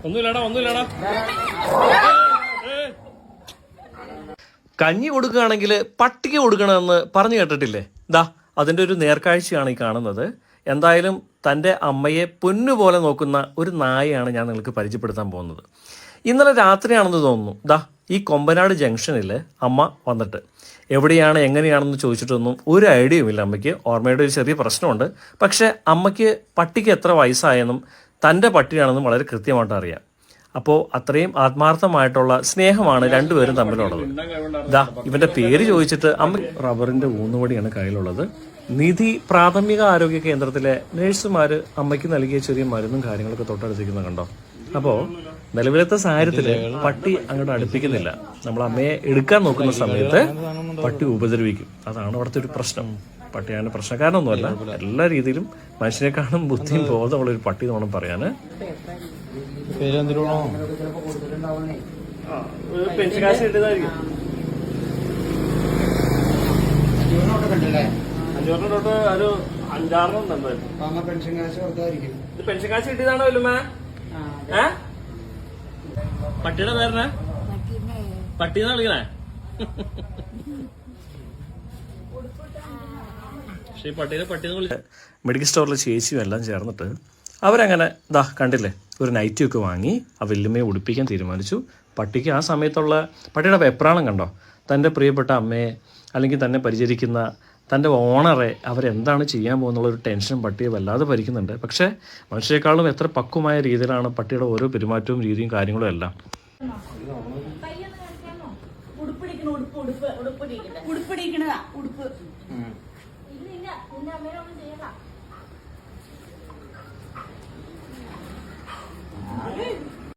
ഒന്നുമില്ലടാ കഞ്ഞി കൊടുക്കുകയാണെങ്കിൽ പട്ടിക കൊടുക്കണമെന്ന് പറഞ്ഞു കേട്ടിട്ടില്ലേ? ദാ അതിൻ്റെ ഒരു നേർക്കാഴ്ചയാണ് ഈ കാണുന്നത്. എന്തായാലും തൻ്റെ അമ്മയെ പൊന്നുപോലെ നോക്കുന്ന ഒരു നായയാണ് ഞാൻ നിങ്ങൾക്ക് പരിചയപ്പെടുത്താൻ പോകുന്നത്. ഇന്നലെ രാത്രിയാണെന്ന് തോന്നുന്നു. ദാ ഈ കൊമ്പനാട് ജംഗ്ഷനിൽ അമ്മ വന്നിട്ട് എവിടെയാണ് എങ്ങനെയാണെന്ന് ചോദിച്ചിട്ടൊന്നും ഒരു ഐഡിയയുമില്ല അമ്മയ്ക്ക്. ഓർമ്മയുടെ ഒരു ചെറിയ പ്രശ്നമുണ്ട്. പക്ഷേ അമ്മയ്ക്ക് പട്ടിക്ക് എത്ര വയസ്സായെന്നും തൻ്റെ പട്ടിയാണെന്നും വളരെ കൃത്യമായിട്ട് അറിയാം. അപ്പോൾ അത്രയും ആത്മാർത്ഥമായിട്ടുള്ള സ്നേഹമാണ് രണ്ടുപേരും തമ്മിലുള്ളത്. ദാ ഇവൻ്റെ പേര് ചോദിച്ചിട്ട് അമ്മ റബ്ബറിൻ്റെ ഊന്നുവടിയാണ് കയ്യിലുള്ളത്. നിധി പ്രാഥമിക ആരോഗ്യ കേന്ദ്രത്തിലെ നഴ്സുമാർ അമ്മയ്ക്ക് നൽകിയ ചെറിയ മരുന്നും കാര്യങ്ങളൊക്കെ തൊട്ടടുത്തിരിക്കുന്നത് കണ്ടോ. അപ്പോൾ നിലവിലത്തെ സാഹചര്യത്തിൽ പട്ടി അങ്ങോട്ട് അടുപ്പിക്കുന്നില്ല. നമ്മൾ അമ്മയെ എടുക്കാൻ നോക്കുന്ന സമയത്ത് പട്ടി ഉപദ്രവിക്കും. അതാണ് അവിടുത്തെ ഒരു പ്രശ്നം. പട്ടിയാണ് പ്രശ്നക്കാരനൊന്നുമല്ല, എല്ലാ രീതിയിലും മനുഷ്യനെക്കാളും ബുദ്ധിയും ബോധമുള്ളൊരു പട്ടി എന്ന് വേണം പറയാൻ. പെൻഷൻ കാശ് കിട്ടിയതായിരിക്കും. 5 തൊട്ട് ഒരു 5-6 പെൻഷൻ കാശ് കൊടുത്തായിരിക്കും. ഇത് പെൻഷൻ കാശ് കിട്ടിയതാണോ വല്ലുമ്മ? പട്ടിയുടെ പേരണ പട്ടിന്ന് വിളിക്കണേ. പക്ഷെ ഈ പട്ടീനെ വിളിച്ച മെഡിക്കൽ സ്റ്റോറിലെ ചേച്ചിയും എല്ലാം ചേർന്നിട്ട് അവരങ്ങനെ ദാ കണ്ടില്ലേ ഒരു നൈറ്റിയൊക്കെ വാങ്ങി ആ വല്യമ്മയെ ഉടുപ്പിക്കാൻ തീരുമാനിച്ചു. പട്ടിക്ക് ആ സമയത്തുള്ള പട്ടിയുടെ വെപ്രാളം കണ്ടോ. തൻ്റെ പ്രിയപ്പെട്ട അമ്മയെ അല്ലെങ്കിൽ തന്നെ പരിചരിക്കുന്ന തൻ്റെ ഓണറെ അവരെന്താണ് ചെയ്യാൻ പോകുന്നുള്ളൊരു ടെൻഷൻ പട്ടിയെ വല്ലാതെ ഭരിക്കുന്നുണ്ട്. പക്ഷേ മനുഷ്യരെക്കാളും എത്ര പക്വമായ രീതിയിലാണ് പട്ടിയുടെ ഓരോ പെരുമാറ്റവും രീതിയും കാര്യങ്ങളും എല്ലാം. ഉടുപ്പ്